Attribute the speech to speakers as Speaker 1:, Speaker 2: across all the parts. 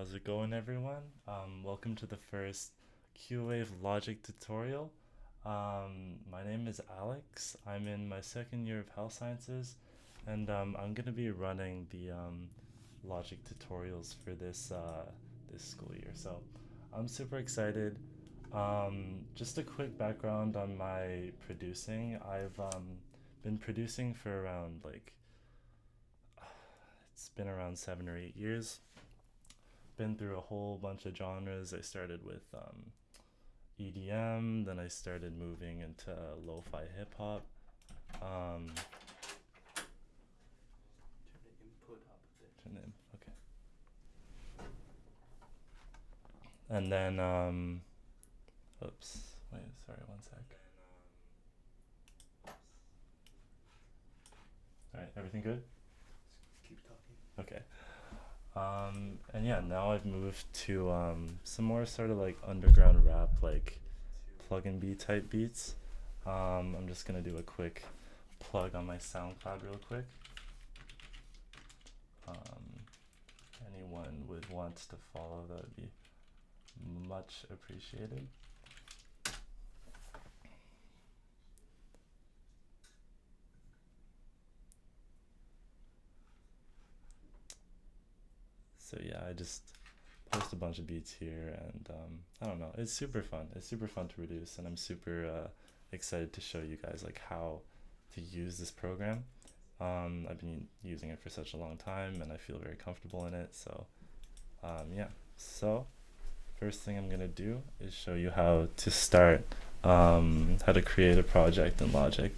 Speaker 1: How's it going, everyone? Welcome to the first QWave Logic tutorial. My name is Alex. I'm in my second year of health sciences, and I'm going to be running the Logic tutorials for this school year. So I'm super excited. Just a quick background on my producing. I've been producing for around it's been around 7 or 8 years. Been through a whole bunch of genres. I started with EDM, then I started moving into lo-fi hip hop. Um,
Speaker 2: Turn the input up a bit.
Speaker 1: okay. And then, oops, wait, sorry, one sec. All right, everything good?
Speaker 2: Keep talking.
Speaker 1: Okay. And yeah, now I've moved to some more sort of like underground rap, like plug and beat type beats. I'm just gonna do a quick plug on my SoundCloud real quick. Anyone would want to follow, that would be much appreciated. So yeah, I just post a bunch of beats here, and I don't know, it's super fun. It's super fun to produce, and I'm super excited to show you guys like how to use this program. I've been using it for such a long time, and I feel very comfortable in it. So yeah. So first thing I'm gonna do is show you how to start, how to create a project in Logic.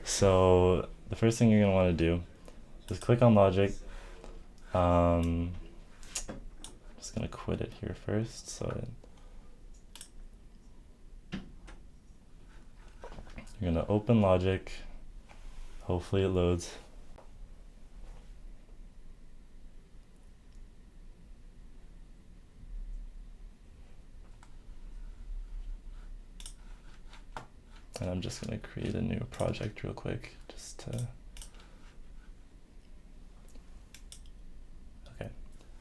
Speaker 1: So the first thing you're gonna want to do is click on Logic. Just gonna quit it here first. So you're gonna open Logic. Hopefully it loads. And I'm just gonna create a new project real quick, just to. Okay.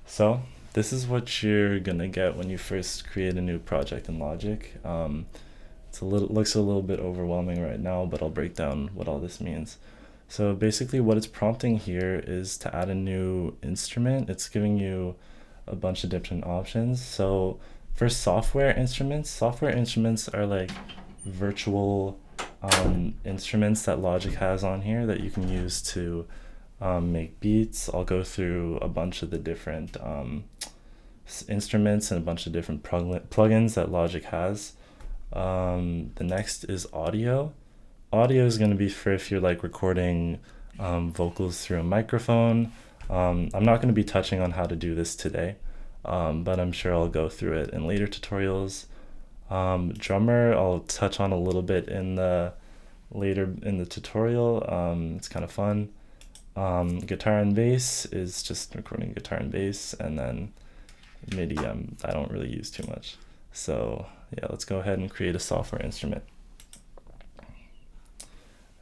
Speaker 1: So this is what you're gonna get when you first create a new project in Logic. Looks a little bit overwhelming right now, but I'll break down what all this means. So basically what it's prompting here is to add a new instrument. It's giving you a bunch of different options. So for software instruments are like virtual instruments that Logic has on here that you can use to make beats. I'll go through a bunch of the different instruments and a bunch of different plugins that Logic has. The next is audio. Audio is going to be for if you're like recording vocals through a microphone. I'm not going to be touching on how to do this today, but I'm sure I'll go through it in later tutorials. Drummer, I'll touch on a little bit later in the tutorial. It's kind of fun. Guitar and bass is just recording guitar and bass, and then MIDI I don't really use too much. So yeah, let's go ahead and create a software instrument.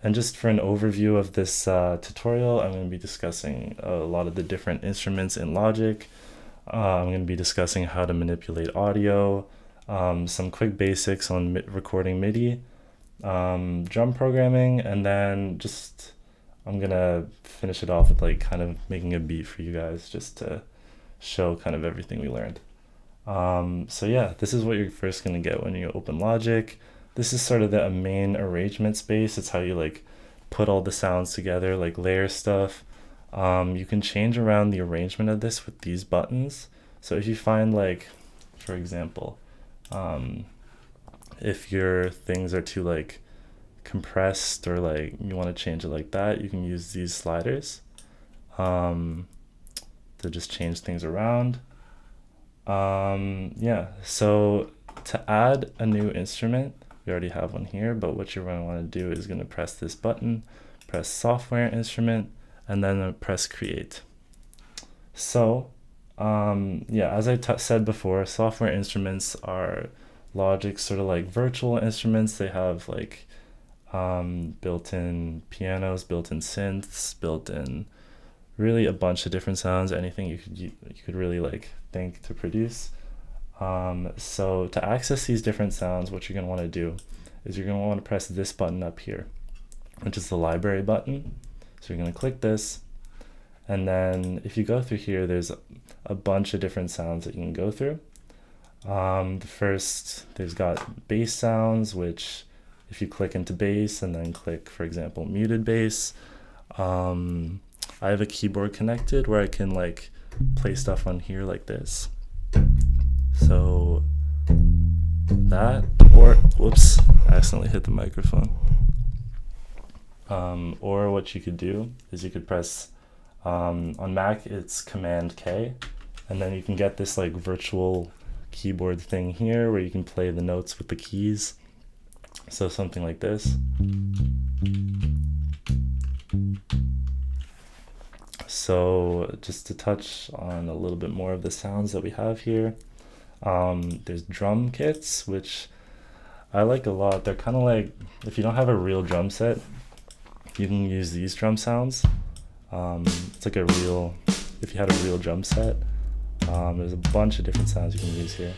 Speaker 1: And just for an overview of this tutorial, I'm going to be discussing a lot of the different instruments in Logic. I'm going to be discussing how to manipulate audio, some quick basics on recording MIDI, drum programming, and then just I'm going to finish it off with like kind of making a beat for you guys just to show kind of everything we learned. So yeah, this is what you're first going to get when you open Logic. This is sort of the main arrangement space. It's how you like put all the sounds together, like layer stuff. You can change around the arrangement of this with these buttons. So if you find like, for example, if your things are too like compressed or like you want to change it like that, you can use these sliders to just change things around. Yeah, so to add a new instrument, we already have one here, but what you're going to want to do is going to press this button, press software instrument, and then press create. So yeah, as I said before, software instruments are Logic's sort of like virtual instruments. They have like built-in pianos, built-in synths, built-in really a bunch of different sounds, anything you could really like think to produce. So to access these different sounds, what you're going to want to do is you're going to want to press this button up here, which is the library button. So you're going to click this, and then if you go through here, there's a bunch of different sounds that you can go through. The first, there's got bass sounds, which if you click into bass and then click, for example, muted bass, I have a keyboard connected where I can like play stuff on here like this. So that, or whoops, I accidentally hit the microphone. Or what you could do is you could press, on Mac it's Command K, and then you can get this like virtual keyboard thing here where you can play the notes with the keys. So something like this. So just to touch on a little bit more of the sounds that we have here, there's drum kits, which I like a lot. They're kind of like, if you don't have a real drum set, you can use these drum sounds. It's like if you had a real drum set, there's a bunch of different sounds you can use here.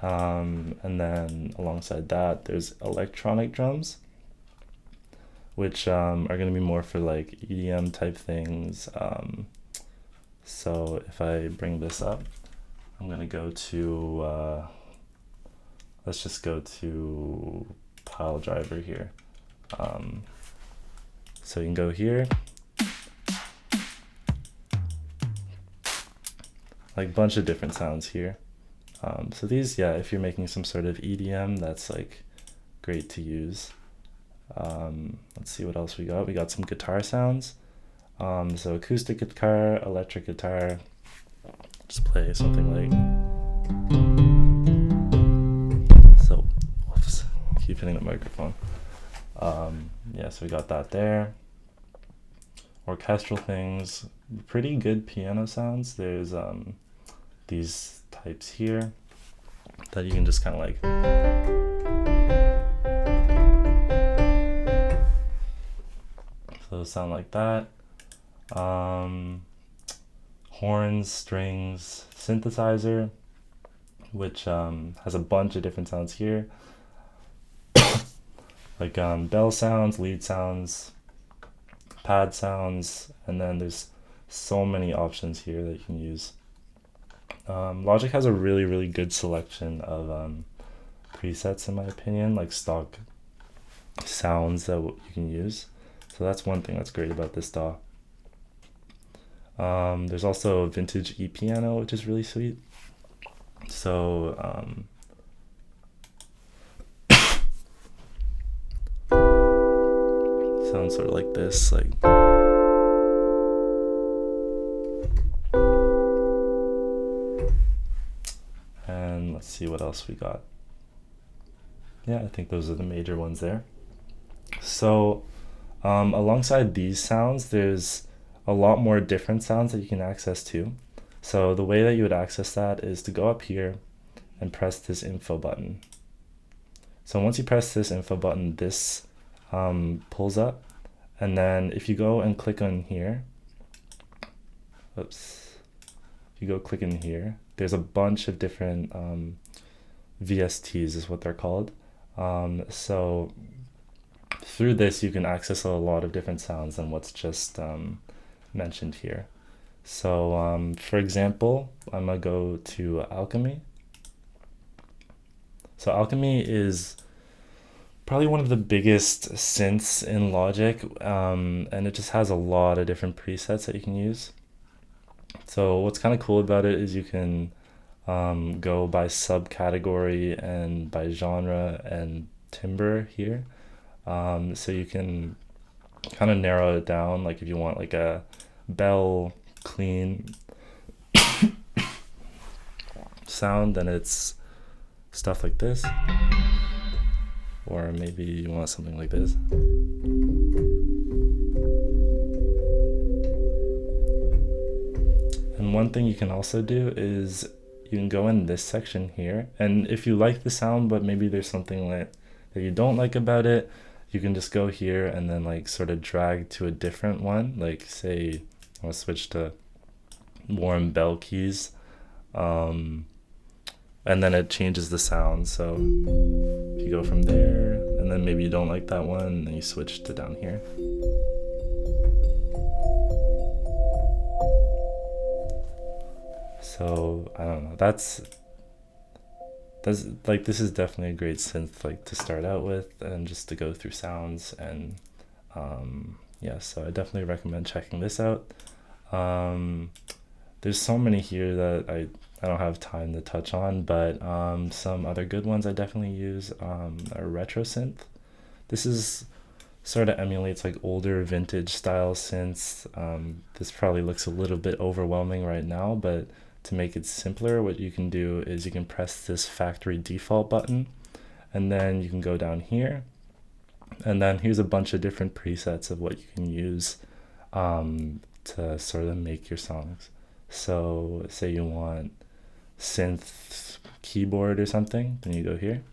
Speaker 1: And then alongside that, there's electronic drums, which are going to be more for like EDM type things. So if I bring this up, I'm going to go to, let's just go to Piledriver here. So you can go here, like a bunch of different sounds here. So these, yeah, if you're making some sort of EDM, that's like great to use. Let's see what else we got. We got some guitar sounds. So acoustic guitar, electric guitar. Just play something like. So, whoops, keep hitting the microphone. Yeah, so we got that there. Orchestral things, pretty good piano sounds. There's these types here that you can just kind of like. So sound like that. Horns, strings, synthesizer, which has a bunch of different sounds here. Like bell sounds, lead sounds, pad sounds, and then there's so many options here that you can use. Logic has a really, really good selection of presets, in my opinion, like stock sounds that you can use. So that's one thing that's great about this DAW. There's also a vintage e-piano, which is really sweet. So sounds sort of like this, like. And let's see what else we got. Yeah, I think those are the major ones there. So alongside these sounds, there's a lot more different sounds that you can access too. So the way that you would access that is to go up here and press this info button. So once you press this info button, this pulls up, and then if you go and click on here, if you go click in here, there's a bunch of different VSTs is what they're called. So through this, you can access a lot of different sounds than what's just mentioned here. So for example, I'm gonna go to Alchemy. So Alchemy is probably one of the biggest synths in Logic, and it just has a lot of different presets that you can use. So what's kind of cool about it is you can go by subcategory and by genre and timbre here. So you can kind of narrow it down, like if you want like a bell clean sound, then it's stuff like this. Or maybe you want something like this. And one thing you can also do is you can go in this section here, and if you like the sound but maybe there's something that you don't like about it, you can just go here and then like sort of drag to a different one. Like say I'll switch to warm bell keys, and then it changes the sound. So if you go from there, and then maybe you don't like that one, and then you switch to down here. So I don't know. That's like, this is definitely a great synth like to start out with and just to go through sounds. And yeah, so I definitely recommend checking this out. There's so many here that I don't have time to touch on, but some other good ones I definitely use are retro synth. This is sort of emulates like older vintage style synths. This probably looks a little bit overwhelming right now, but to make it simpler, what you can do is you can press this factory default button, and then you can go down here, and then here's a bunch of different presets of what you can use to sort of make your songs. So say you want synth keyboard or something, then you go here.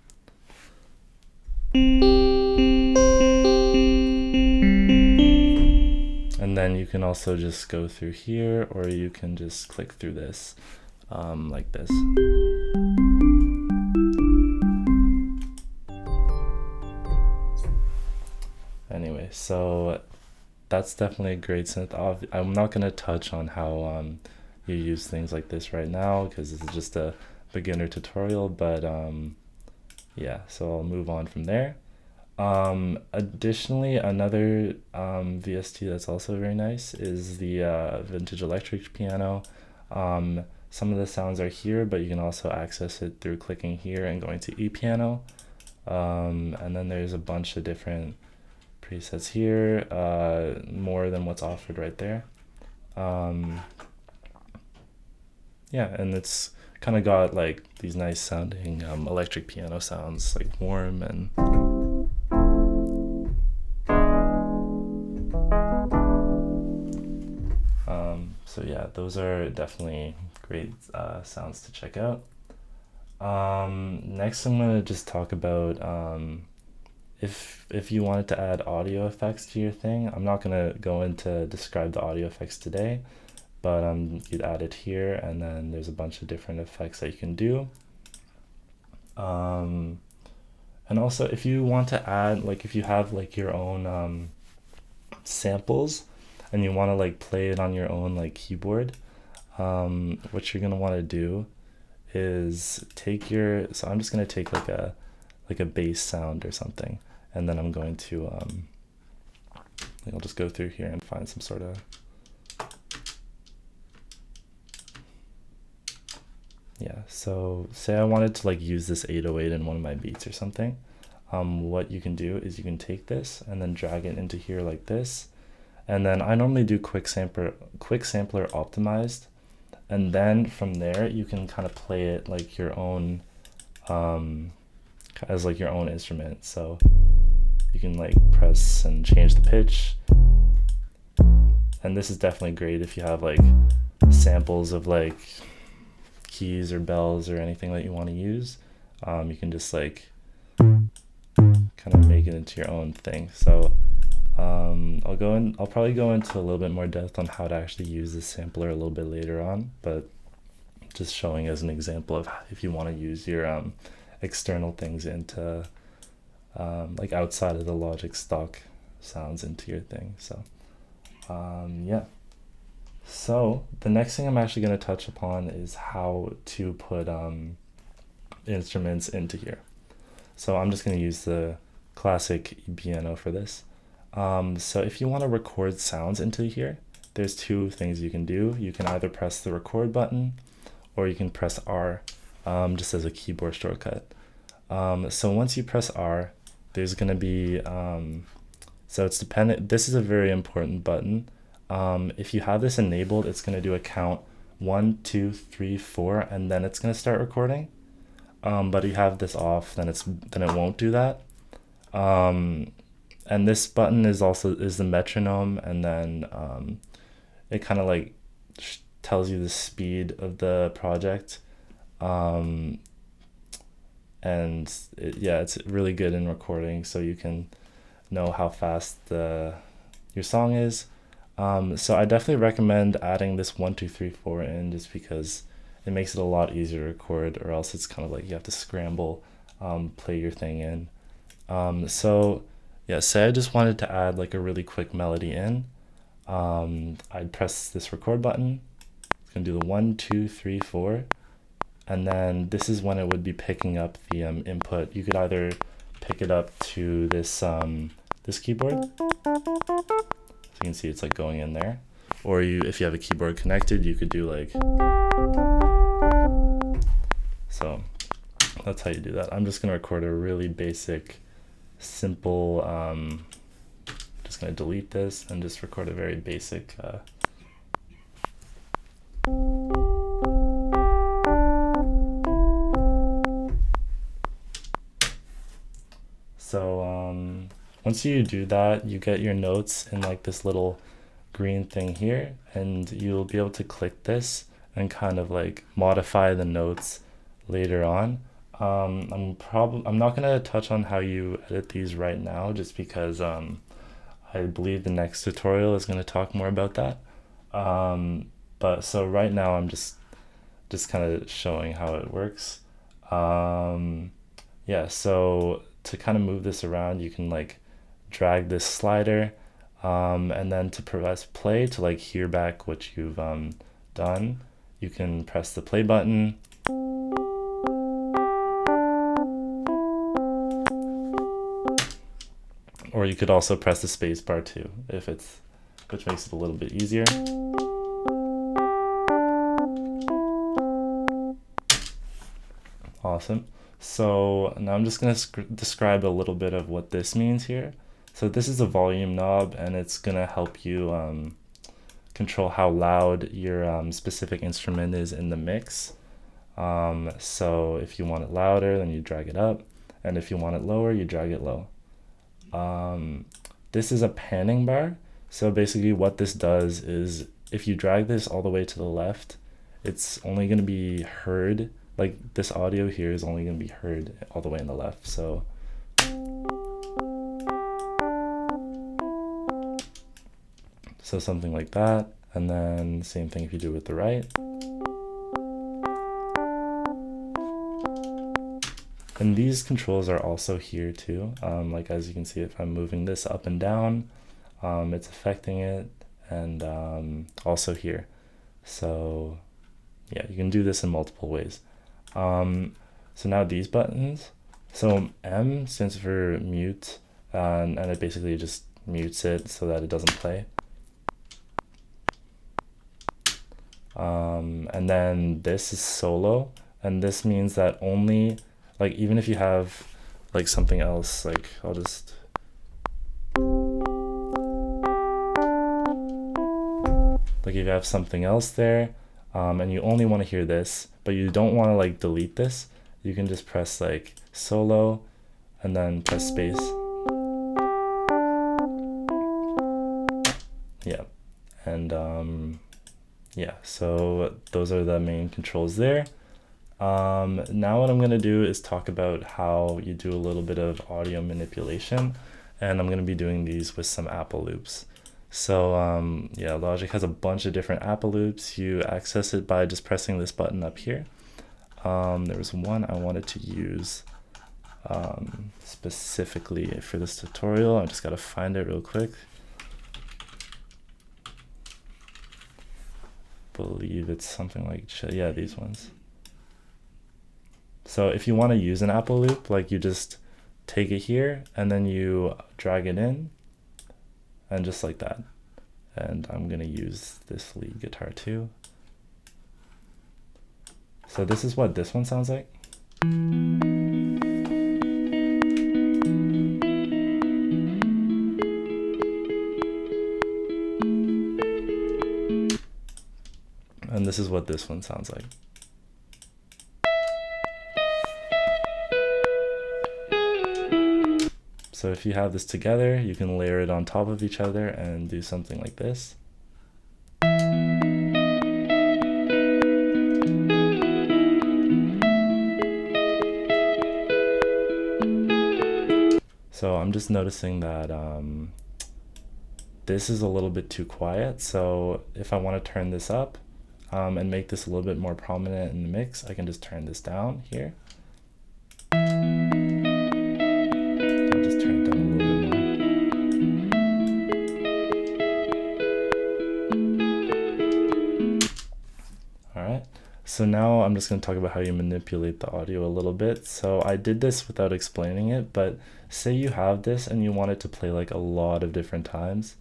Speaker 1: And then you can also just go through here, or you can just click through this like this. Anyway, so that's definitely a great synth. I'm not going to touch on how you use things like this right now, because this is just a beginner tutorial, but yeah, so I'll move on from there. Additionally, another VST that's also very nice is the vintage electric piano. Some of the sounds are here, but you can also access it through clicking here and going to ePiano. And then there's a bunch of different presets here, more than what's offered right there. Yeah, and it's kind of got like these nice sounding electric piano sounds, like warm and so yeah, those are definitely great sounds to check out. Next I'm going to just talk about if you wanted to add audio effects to your thing. I'm not going to go into describe the audio effects today, but you'd add it here, and then there's a bunch of different effects that you can do. And also, if you want to add, like if you have like your own samples and you want to like play it on your own like keyboard, what you're gonna want to do is take your, so I'm just gonna take like a bass sound or something, and then I'm going to I'll just go through here and find some sort of, yeah, so say I wanted to like use this 808 in one of my beats or something. What you can do is you can take this and then drag it into here like this, and then I normally do quick sampler optimized, and then from there you can kind of play it like your own as like your own instrument. So you can like press and change the pitch, and this is definitely great if you have like samples of like keys or bells or anything that you want to use. You can just like kind of make it into your own thing. So I'll probably go into a little bit more depth on how to actually use this sampler a little bit later on, but just showing as an example of if you want to use your external things into like outside of the Logic stock sounds into your thing. So yeah, so the next thing I'm actually going to touch upon is how to put instruments into here. So I'm just going to use the classic piano for this. So if you want to record sounds into here, there's two things you can do. You can either press the record button, or you can press R just as a keyboard shortcut. So once you press R, there's going to be, so it's dependent, this is a very important button. If you have this enabled, it's going to do a count 1, 2, 3, 4, and then it's going to start recording. But if you have this off, then it won't do that. And this button is the metronome, and then it kind of like tells you the speed of the project. And yeah, it's really good in recording, so you can know how fast your song is. So I definitely recommend adding this 1, 2, 3, 4 in, just because it makes it a lot easier to record, or else it's kind of like you have to scramble, play your thing in. So yeah, say I just wanted to add like a really quick melody in. I'd press this record button. It's gonna do the 1, 2, 3, 4, and then this is when it would be picking up the input. You could either pick it up to this this keyboard. So you can see it's like going in there, or if you have a keyboard connected, you could do like, so that's how you do that. I'm just gonna record a really basic, simple, just gonna delete this and just record a very basic so once you do that, you get your notes in like this little green thing here, and you'll be able to click this and kind of like modify the notes later on. I'm not gonna touch on how you edit these right now, just because I believe the next tutorial is gonna talk more about that. But so right now I'm just kind of showing how it works. Yeah, so to kind of move this around, you can like drag this slider, and then to press play to like hear back what you've done, you can press the play button. Or you could also press the space bar too, which makes it a little bit easier. Awesome. So now I'm just going to describe a little bit of what this means here. So this is a volume knob, and it's going to help you control how loud your specific instrument is in the mix. So if you want it louder, then you drag it up, and if you want it lower, you drag it low. This is a panning bar. So basically what this does is, if you drag this all the way to the left, it's only going to be heard, like this audio here is only going to be heard all the way on the left. So something like that, and then same thing if you do with the right. And these controls are also here too. Like as you can see, if I'm moving this up and down, it's affecting it, and also here. So yeah, you can do this in multiple ways. So now these buttons. So M stands for mute, and it basically just mutes it so that it doesn't play. And then this is solo, and this means that only, like, even if you have like something else, like I'll just like if you have something else there, and you only want to hear this, but you don't want to like delete this, you can just press like solo and then press space. Yeah, and yeah, so those are the main controls there. Now what I'm going to do is talk about how you do a little bit of audio manipulation, and I'm going to be doing these with some Apple loops. So yeah, Logic has a bunch of different Apple loops. You access it by just pressing this button up here. There was one I wanted to use specifically for this tutorial. I just got to find it real quick. Believe it's something like, yeah, these ones. So if you want to use an Apple loop, like you just take it here and then you drag it in, and just like that. And I'm gonna use this lead guitar too. So this is what this one sounds like. And this is what this one sounds like. So if you have this together, you can layer it on top of each other and do something like this. So So I'm just noticing that this is a little bit too quiet. So if I want to turn this up and make this a little bit more prominent in the mix, I can just turn this down here. I'll just turn it down a little bit more. All right. So now I'm just going to talk about how you manipulate the audio a little bit. So I did this without explaining it, but say you have this and you want it to play like a lot of different times.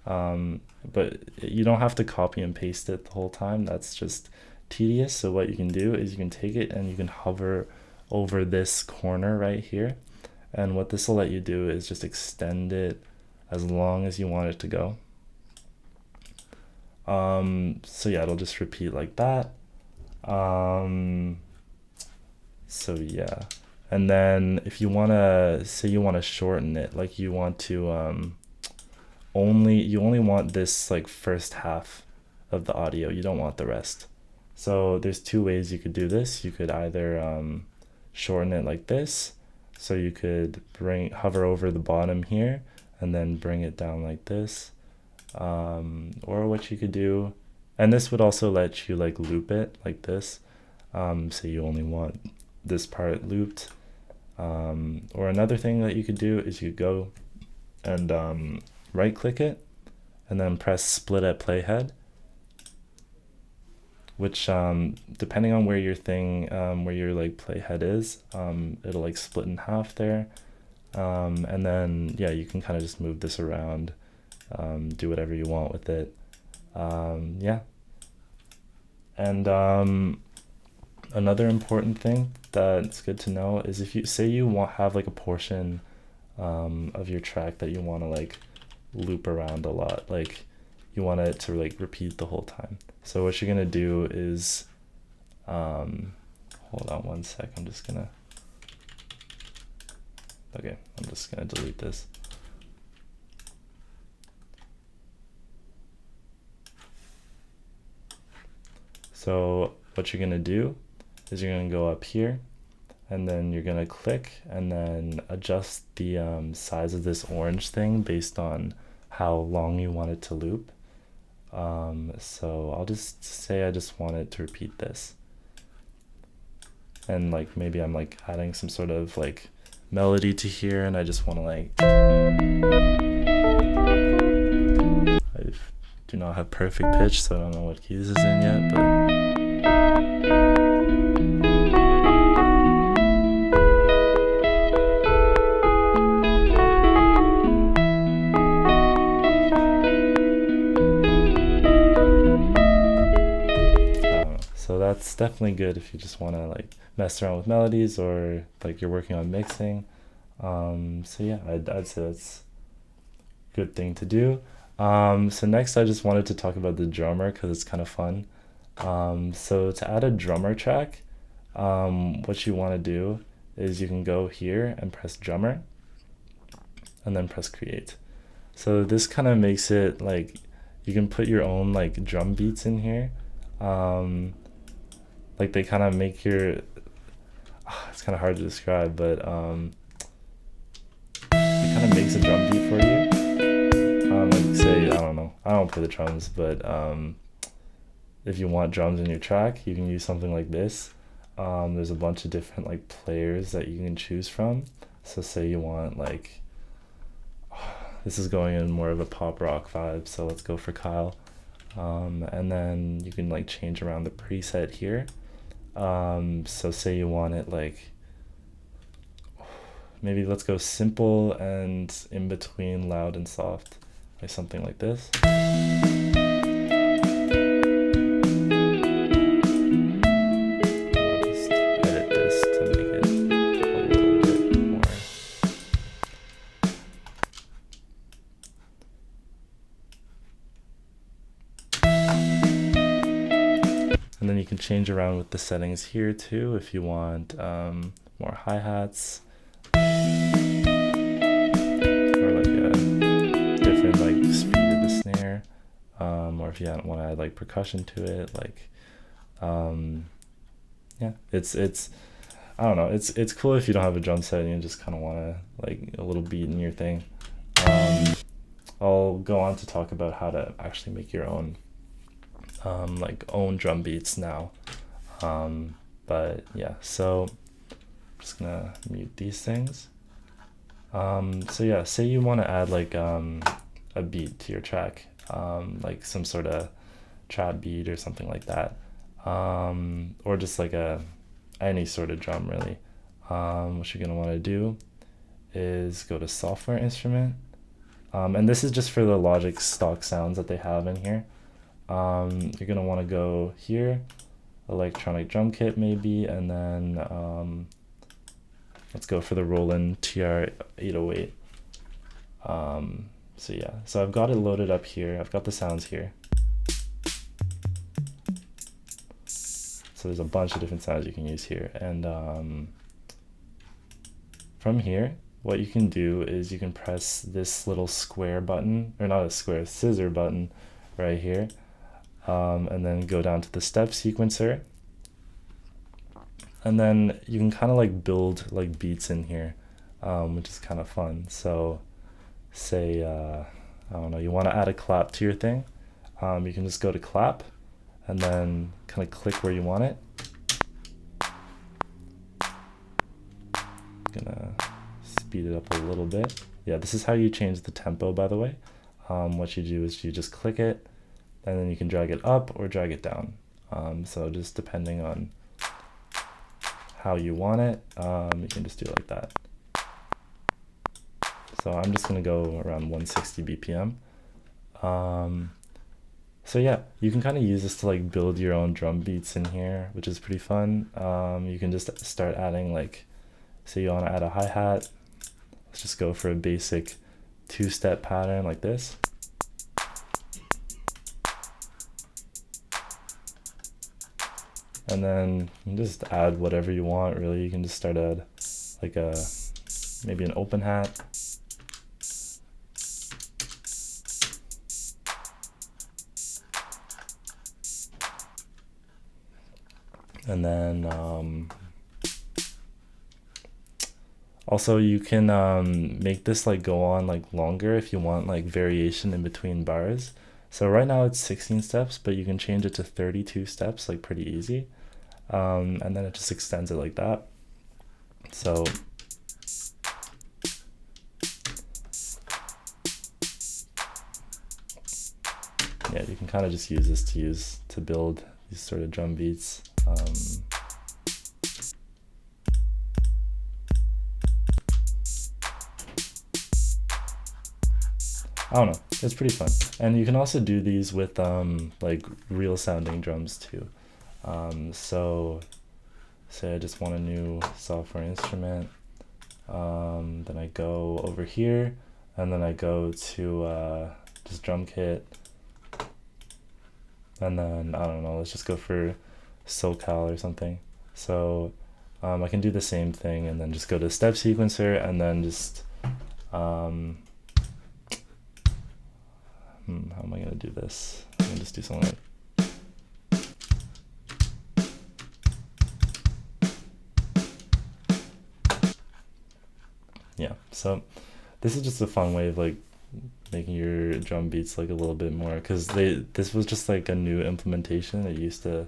Speaker 1: But you don't have to copy and paste it the whole time. That's just tedious. So what you can do is you can take it and you can hover over this corner right here. And what this will let you do is just extend it as long as you want it to go. So yeah, it'll just repeat like that. So yeah. And then if you want to, say you want to shorten it, like you want to, you only want this like first half of the audio, you don't want the rest. So there's two ways you could do this. You could either shorten it like this, so you could hover over the bottom here and then bring it down like this, or what you could do, and this would also let you like loop it like this, so you only want this part looped, or another thing that you could do is you go and right click it and then press split at playhead, which depending on where your where your like playhead is, it'll like split in half there, and then yeah, you can kind of just move this around, do whatever you want with it. Yeah. And another important thing that's good to know is if you say you have like a portion of your track that you want to like loop around a lot, like you want it to like repeat the whole time. So what you're gonna do is hold on one sec, I'm just gonna delete this. So what you're gonna do is you're gonna go up here and then you're gonna click and then adjust the size of this orange thing based on how long you want it to loop. So I'll just say I just want it to repeat this, and like maybe I'm like adding some sort of like melody to here, and I just want to like, I do not have perfect pitch, so I don't know what key this is in yet, but so that's definitely good if you just want to like mess around with melodies or like you're working on mixing. So yeah, I'd say that's a good thing to do. So next I just wanted to talk about the drummer because it's kind of fun. So to add a drummer track, what you want to do is you can go here and press drummer and then press create. So this kind of makes it like you can put your own like drum beats in here. Like they kind of make your, it's kind of hard to describe, but it kind of makes a drum beat for you. Like say, I don't know, I don't play the drums, but if you want drums in your track, you can use something like this. There's a bunch of different like players that you can choose from. So say you want like, this is going in more of a pop rock vibe, so let's go for Kyle. And then you can like change around the preset here. So say you want it like, maybe let's go simple and in between loud and soft, like something like this. I'll just edit this to make it a little bit more. And then you can change around with the settings here too if you want more hi-hats, or like a different like speed of the snare, or if you want to add like percussion to it, like yeah, it's I don't know. It's cool if you don't have a drum set and you just kind of want to like a little beat in your thing. Um, I'll go on to talk about how to actually make your own like own drum beats now. But yeah, so I'm just gonna mute these things. So yeah, say you want to add like a beat to your track, like some sort of trap beat or something like that, or just like any sort of drum really. What you're gonna want to do is go to software instrument, and this is just for the Logic stock sounds that they have in here. You're gonna want to go here, electronic drum kit maybe, and then let's go for the Roland TR-808. So yeah, so I've got it loaded up here. I've got the sounds here. So there's a bunch of different sounds you can use here. And from here, what you can do is you can press this little square button, or not a square, scissor button right here. And then go down to the step sequencer. And then you can kind of like build like beats in here, which is kind of fun. So say, I don't know, you want to add a clap to your thing. You can just go to clap and then kind of click where you want it. Gonna speed it up a little bit. Yeah, this is how you change the tempo, by the way. What you do is you just click it and then you can drag it up or drag it down. So just depending on how you want it, you can just do it like that. So I'm just gonna go around 160 BPM. So yeah, you can kind of use this to like build your own drum beats in here, which is pretty fun. You can just start adding like, say you want to add a hi-hat. Let's just go for a basic two-step pattern like this. And then you can just add whatever you want, really. You can just start add like maybe an open hat. And then also you can make this like go on like longer if you want like variation in between bars. So right now it's 16 steps, but you can change it to 32 steps like pretty easy. And then it just extends it like that. So yeah, you can kind of just use this to build these sort of drum beats. I don't know, it's pretty fun. And you can also do these with like real sounding drums too. So say I just want a new software instrument, then I go over here and then I go to just drum kit, and then I don't know, let's just go for SoCal or something. So I can do the same thing and then just go to step sequencer and then just how am I gonna do this? I'm gonna just do something like yeah. So this is just a fun way of like making your drum beats like a little bit more, because this was just like a new implementation. It used to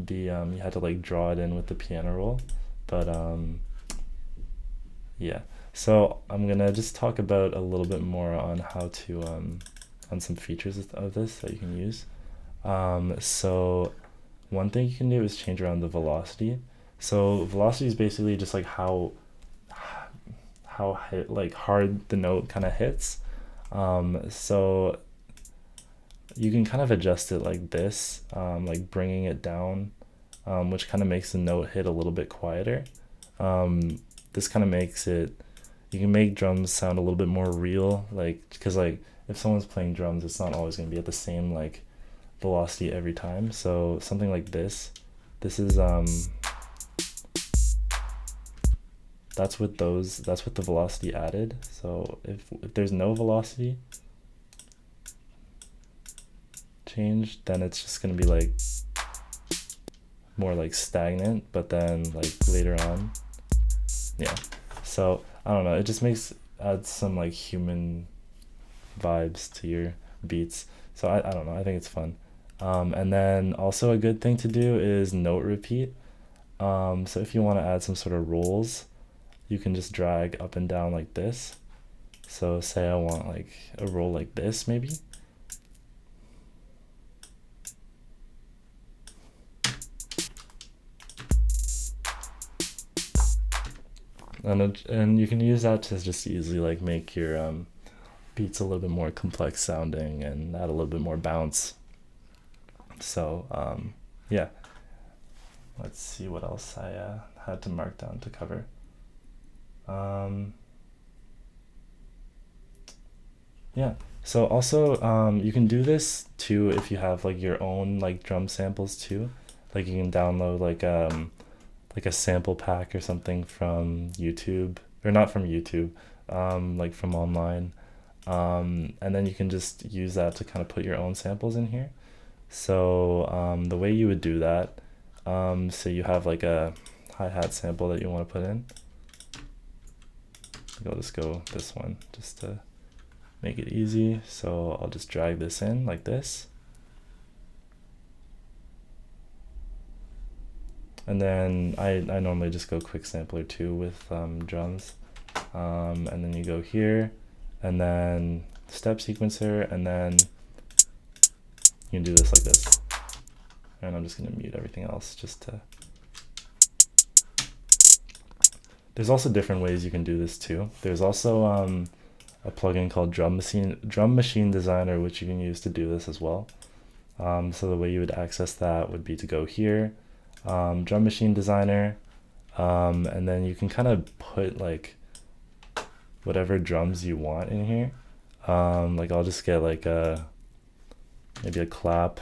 Speaker 1: be you had to like draw it in with the piano roll, but yeah. So I'm gonna just talk about a little bit more on how to on some features of this that you can use. So one thing you can do is change around the velocity. So velocity is basically just like how like hard the note kind of hits. So you can kind of adjust it like this, like bringing it down, which kind of makes the note hit a little bit quieter. This kind of makes it, you can make drums sound a little bit more real, like, because like if someone's playing drums, it's not always going to be at the same like velocity every time. So something like this is that's with the velocity added. So if there's no velocity change, then it's just gonna be like more like stagnant, but then like later on Yeah. So I don't know. It just adds some like human vibes to your beats. So I don't know. I think it's fun. And then also a good thing to do is note repeat. So if you want to add some sort of rolls, you can just drag up and down like this. So say I want like a roll like this maybe. And you can use that to just easily like make your beats a little bit more complex sounding and add a little bit more bounce. So yeah, let's see what else I had to mark down to cover. Yeah. So also you can do this too if you have like your own like drum samples too. Like you can download like a sample pack or something from YouTube, or not from YouTube, like from online. And then you can just use that to kind of put your own samples in here. So the way you would do that, so you have like a hi-hat sample that you want to put in. I'll just go this one just to make it easy. So I'll just drag this in like this. And then I normally just go quick sampler too with drums. And then you go here, and then step sequencer, and then you can do this like this. And I'm just gonna mute everything else just to... There's also different ways you can do this too. There's also a plugin called Drum Machine Designer, which you can use to do this as well. So the way you would access that would be to go here, Drum Machine Designer, and then you can kind of put like whatever drums you want in here. Like I'll just get like maybe a clap,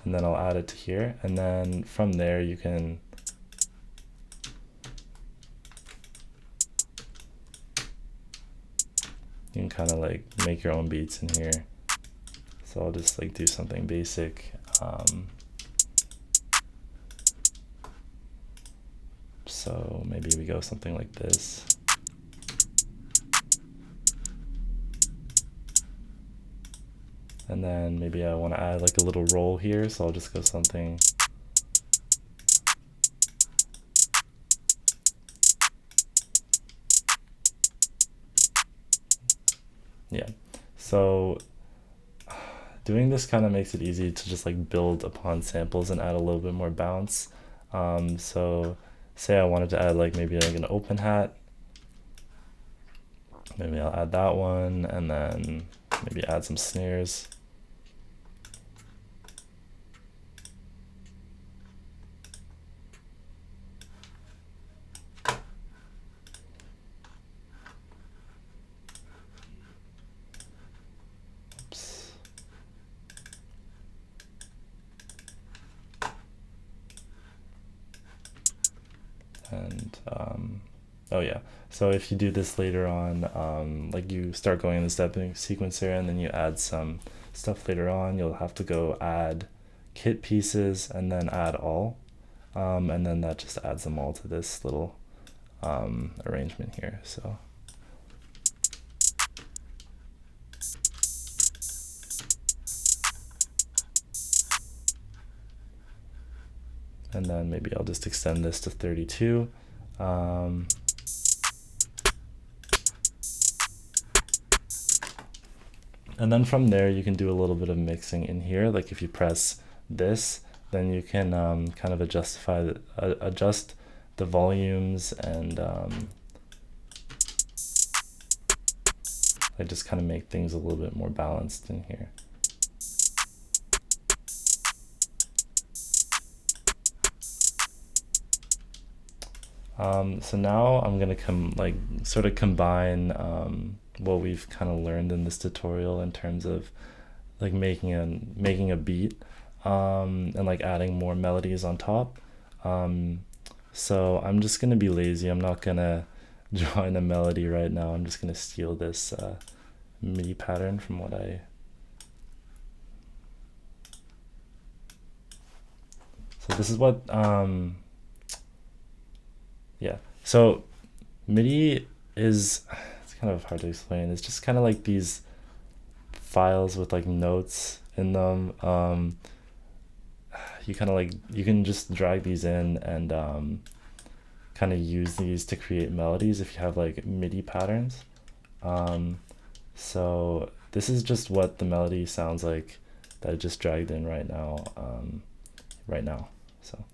Speaker 1: and then I'll add it to here, and then from there you can kind of like make your own beats in here. So I'll just like do something basic. So maybe we go something like this. And then maybe I want to add like a little roll here, so I'll just go something. Yeah, so doing this kind of makes it easy to just like build upon samples and add a little bit more bounce. So say I wanted to add like maybe like an open hat. Maybe I'll add that one, and then maybe add some snares. Oops. And oh yeah, so if you do this later on, like you start going in the step sequencer and then you add some stuff later on, you'll have to go add kit pieces and then add all, and then that just adds them all to this little arrangement here. So and then maybe I'll just extend this to 32. And then from there you can do a little bit of mixing in here. Like if you press this, then you can kind of adjust the volumes and I just kind of make things a little bit more balanced in here. So now I'm gonna sort of combine what we've kind of learned in this tutorial in terms of like making a beat and like adding more melodies on top. So I'm just gonna be lazy. I'm not gonna draw in a melody right now. I'm just gonna steal this MIDI pattern from what so So this is what yeah. So MIDI is, it's kind of hard to explain. It's just kind of like these files with like notes in them. You kind of like, you can just drag these in and kind of use these to create melodies if you have like MIDI patterns. So this is just what the melody sounds like that I just dragged in right now. So.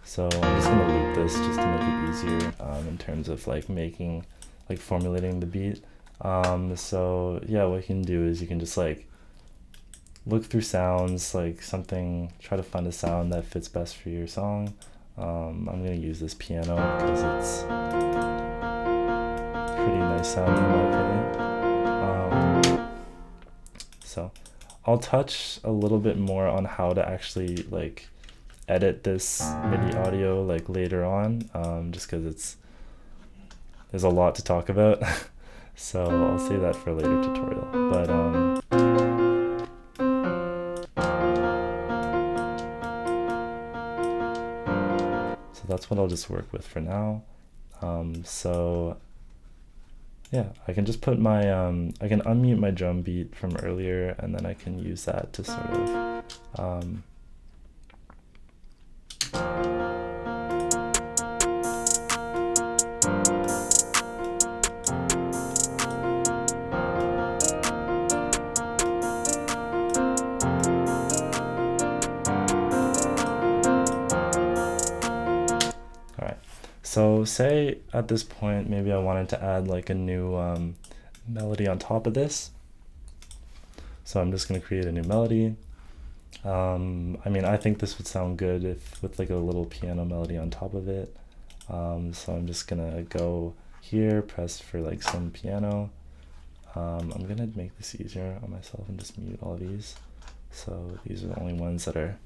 Speaker 1: So I'm just gonna loop this just to make it easier in terms of like formulating the beat. So yeah, what you can do is you can just like look through sounds, like try to find a sound that fits best for your song. I'm gonna use this piano because it's pretty nice sounding in my opinion. So I'll touch a little bit more on how to actually like edit this MIDI audio like later on, just because there's a lot to talk about. So I'll save that for a later tutorial. But so that's what I'll just work with for now. So yeah, I can just put my I can unmute my drum beat from earlier, and then I can use that to sort of so say at this point, maybe I wanted to add like a new melody on top of this. So I'm just going to create a new melody. I mean, I think this would sound good with like a little piano melody on top of it. So I'm just going to go here, press for like some piano. I'm going to make this easier on myself and just mute all of these. So these are the only ones that are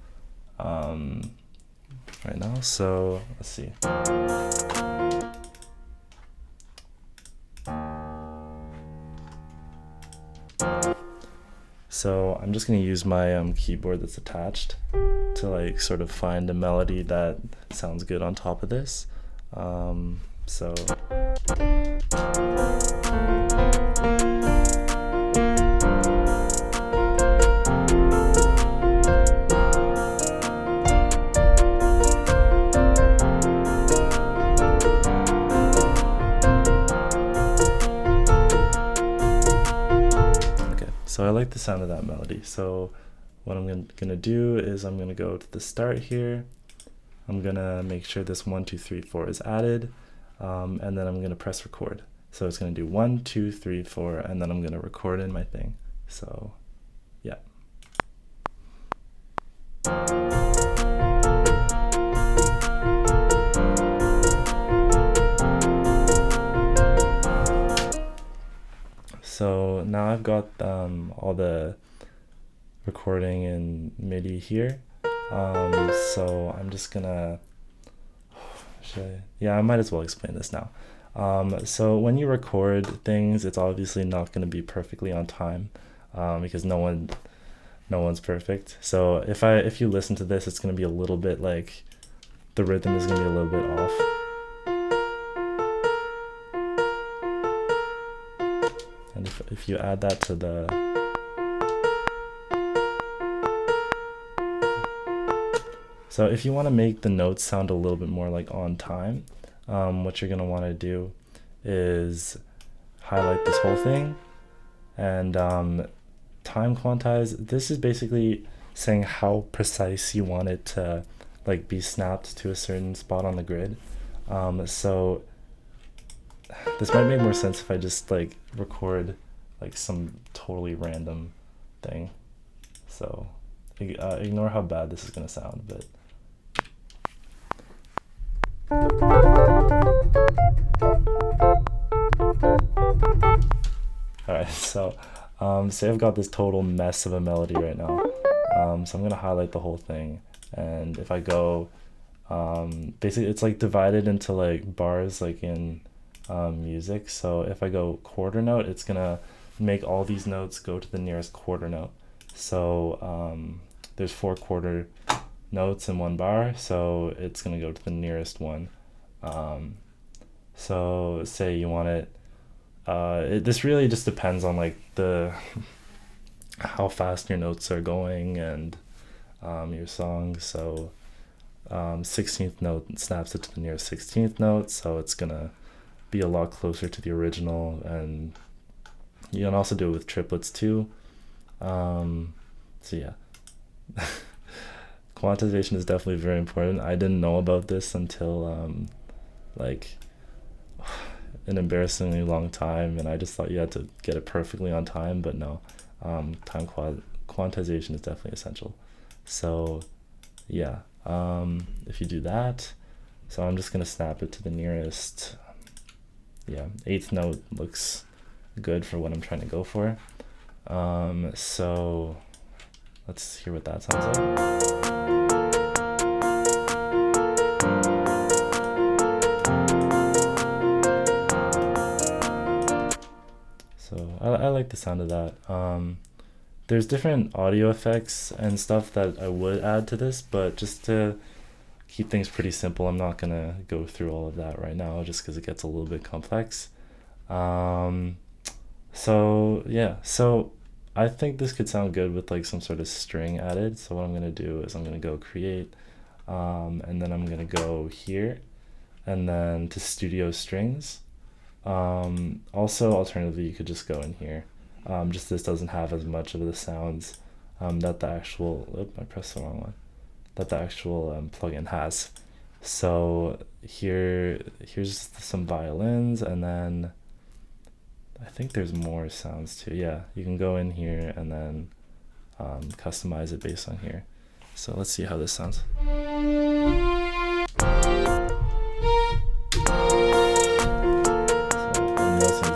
Speaker 1: right now. So let's see. So I'm just going to use my keyboard that's attached to like sort of find a melody that sounds good on top of this. So So I like the sound of that melody. So what I'm gonna do is I'm gonna go to the start here. I'm gonna make sure this 1, 2, 3, 4 is added, and then I'm gonna press record. So it's gonna do 1, 2, 3, 4, and then I'm gonna record in my thing. So yeah. So now I've got all the recording in MIDI here. So I'm just gonna, I might as well explain this now. So when you record things, it's obviously not gonna be perfectly on time, because no one's perfect. So if you listen to this, it's gonna be a little bit like, the rhythm is gonna be a little bit off. And if you add that to the so if you want to make the notes sound a little bit more like on time, what you're going to want to do is highlight this whole thing and time quantize. This is basically saying how precise you want it to like be snapped to a certain spot on the grid. So this might make more sense if I just like record like some totally random thing. So ignore how bad this is gonna sound, but alright, so say I've got this total mess of a melody right now. So I'm gonna highlight the whole thing, and if I go, basically it's like divided into like bars like in music. So if I go quarter note, it's gonna make all these notes go to the nearest quarter note. So there's 4 quarter notes in one bar, so it's gonna go to the nearest one. So say you want it, this really just depends on like the how fast your notes are going and your song. So 16th note snaps it to the nearest 16th note, so it's gonna be a lot closer to the original. And you can also do it with triplets too. So yeah, quantization is definitely very important. I didn't know about this until like an embarrassingly long time, and I just thought you had to get it perfectly on time, but no, quantization is definitely essential. So yeah, if you do that, so I'm just gonna snap it to the nearest, yeah, 8th note looks good for what I'm trying to go for. So let's hear what that sounds like. So I like the sound of that. There's different audio effects and stuff that I would add to this, but just to keep things pretty simple, I'm not gonna go through all of that right now just because it gets a little bit complex. So yeah, so I think this could sound good with like some sort of string added. So what I'm gonna do is I'm gonna go create, and then I'm gonna go here, and then to studio strings. Also, alternatively, you could just go in here. Just this doesn't have as much of the sounds that the actual, I pressed the wrong one, that the actual plugin has. So here's some violins, and then I think there's more sounds too. Yeah, you can go in here and then customize it based on here. So let's see how this sounds.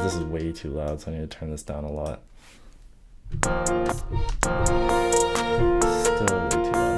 Speaker 1: This is way too loud, so I need to turn this down a lot. Still way too loud.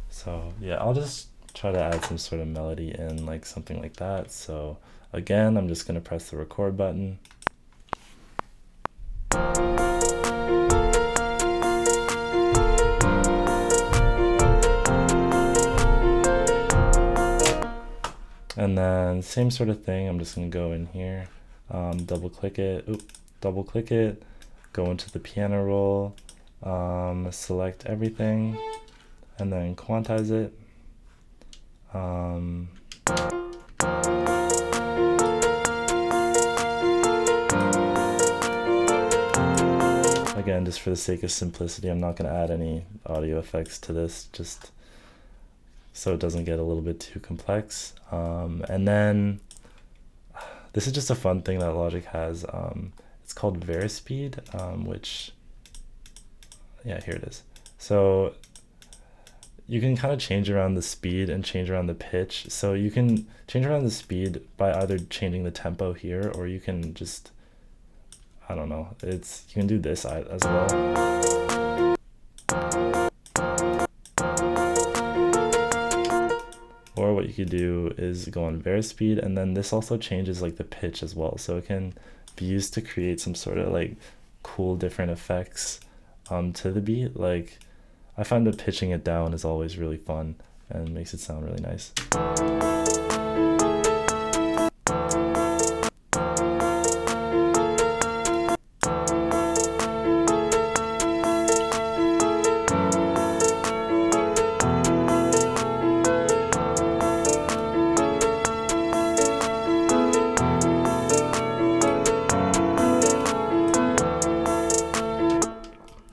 Speaker 1: So yeah, I'll just try to add some sort of melody in, like something like that. So again, I'm just gonna press the record button. And then same sort of thing, I'm just gonna go in here, double click it, go into the piano roll, select everything, and then quantize it. Again, just for the sake of simplicity, I'm not going to add any audio effects to this, just so it doesn't get a little bit too complex. And then this is just a fun thing that Logic has. It's called Varispeed, which, yeah, here it is. So you can kind of change around the speed and change around the pitch. So you can change around the speed by either changing the tempo here, or you can just, I don't know, you can do this as well. Or what you could do is go on Varispeed, and then this also changes like the pitch as well. So it can be used to create some sort of like cool different effects to the beat. Like I find that pitching it down is always really fun and makes it sound really nice.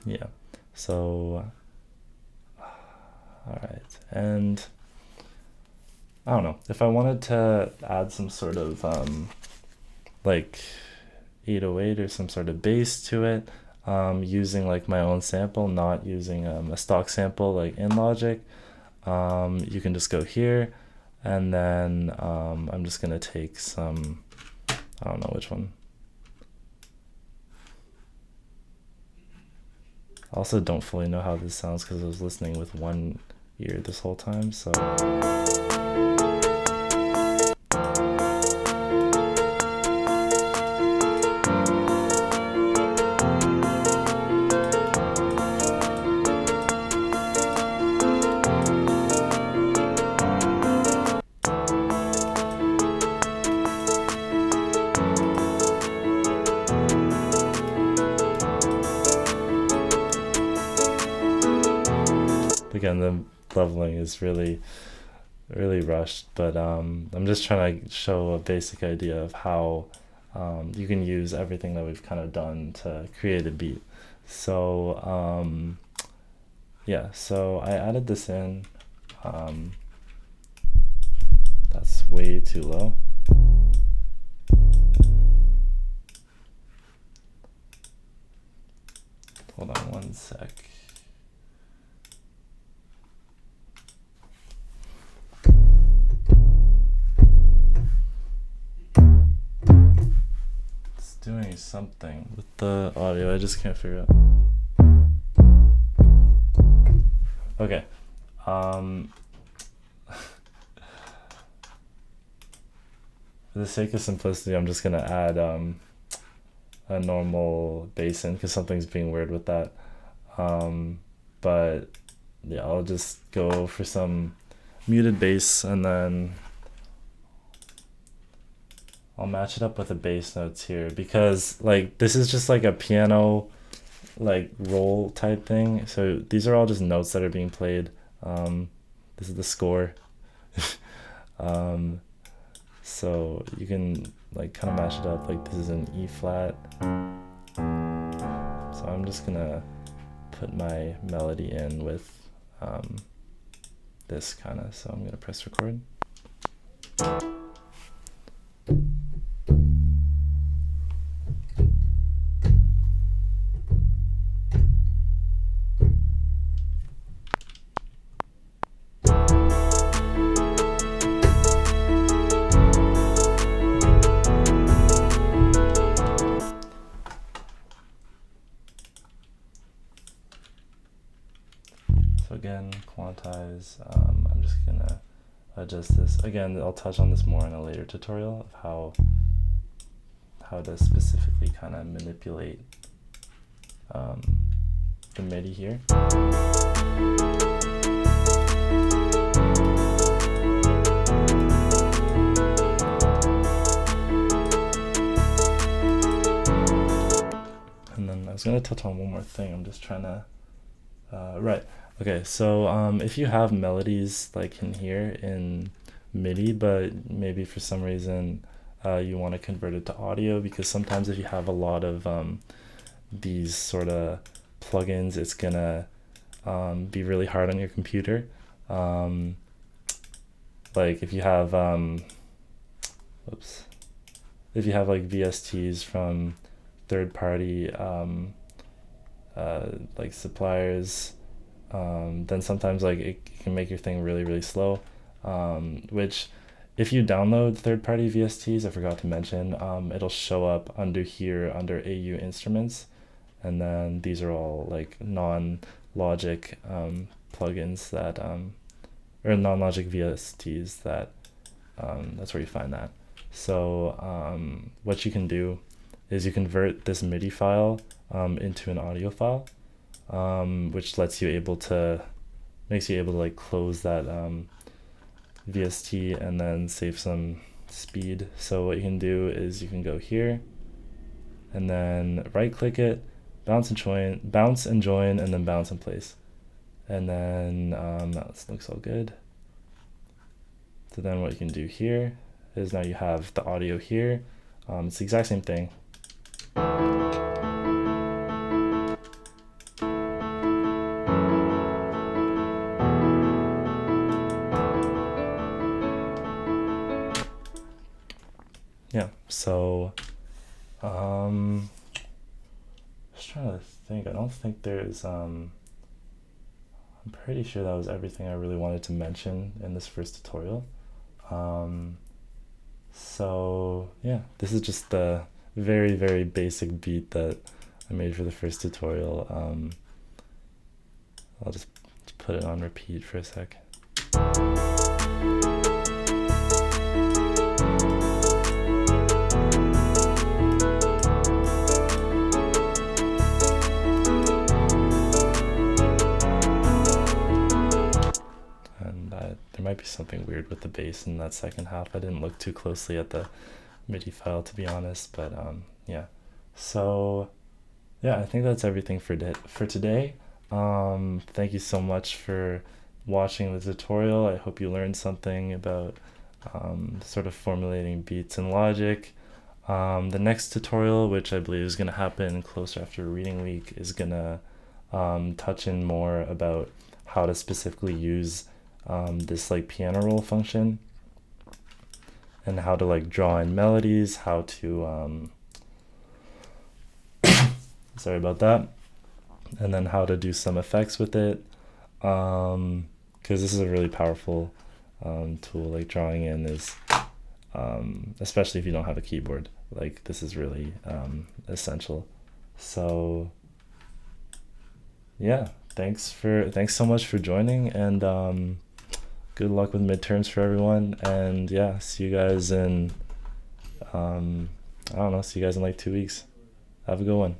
Speaker 1: Yeah, so all right, and I don't know, if I wanted to add some sort of like 808 or some sort of bass to it, using like my own sample, not using a stock sample like in Logic, you can just go here, and then I'm just gonna take some, I don't know which one. I also don't fully know how this sounds because I was listening with one ear this whole time, so. Again, the leveling is really rushed, but I'm just trying to show a basic idea of how you can use everything that we've kind of done to create a beat. So yeah, so I added this in. That's way too low. Hold on one sec. It's doing something with the audio, I just can't figure it out. Okay. For the sake of simplicity, I'm just gonna add a normal bass in because something's being weird with that. But yeah, I'll just go for some muted bass, and then I'll match it up with the bass notes here, because like this is just like a piano like roll type thing. So these are all just notes that are being played. This is the score. So you can like kind of mash it up, like this is an E flat. So I'm just gonna put my melody in with this kind of, so I'm gonna press record. So again, quantize, I'm just gonna adjust this. Again, I'll touch on this more in a later tutorial of how to specifically kind of manipulate the MIDI here. And then I was gonna touch on one more thing. I'm just trying to, right. Okay, so if you have melodies like in here in MIDI, but maybe for some reason you want to convert it to audio, because sometimes if you have a lot of these sort of plugins, it's gonna be really hard on your computer. Like if you have if you have like VSTs from third-party like suppliers, then sometimes like it can make your thing really slow, which if you download third-party VSTs, I forgot to mention, it'll show up under here under AU instruments, and then these are all like non-Logic plugins that or non-Logic VSTs that that's where you find that. So what you can do is you convert this MIDI file into an audio file, which makes you able to like close that VST and then save some speed. So what you can do is you can go here and then right click it, bounce and join, and then bounce in place. And then that looks all good. So then what you can do here is now you have the audio here. It's the exact same thing. So, just trying to think. I don't think there's I'm pretty sure that was everything I really wanted to mention in this first tutorial. Um, so yeah, this is just the very, very basic beat that I made for the first tutorial. I'll just put it on repeat for a sec. And there might be something weird with the bass in that second half. I didn't look too closely at the MIDI file, to be honest, but yeah. So yeah, I think that's everything for today. Thank you so much for watching the tutorial. I hope you learned something about sort of formulating beats in Logic. The next tutorial, which I believe is going to happen closer after reading week, is going to touch in more about how to specifically use this like piano roll function, and how to like draw in melodies, how to sorry about that, and then how to do some effects with it, because this is a really powerful tool. Like drawing in is especially if you don't have a keyboard, like this is really essential. So yeah, thanks so much for joining, and good luck with midterms for everyone, and yeah, see you guys in I don't know, see you guys in like 2 weeks. Have a good one.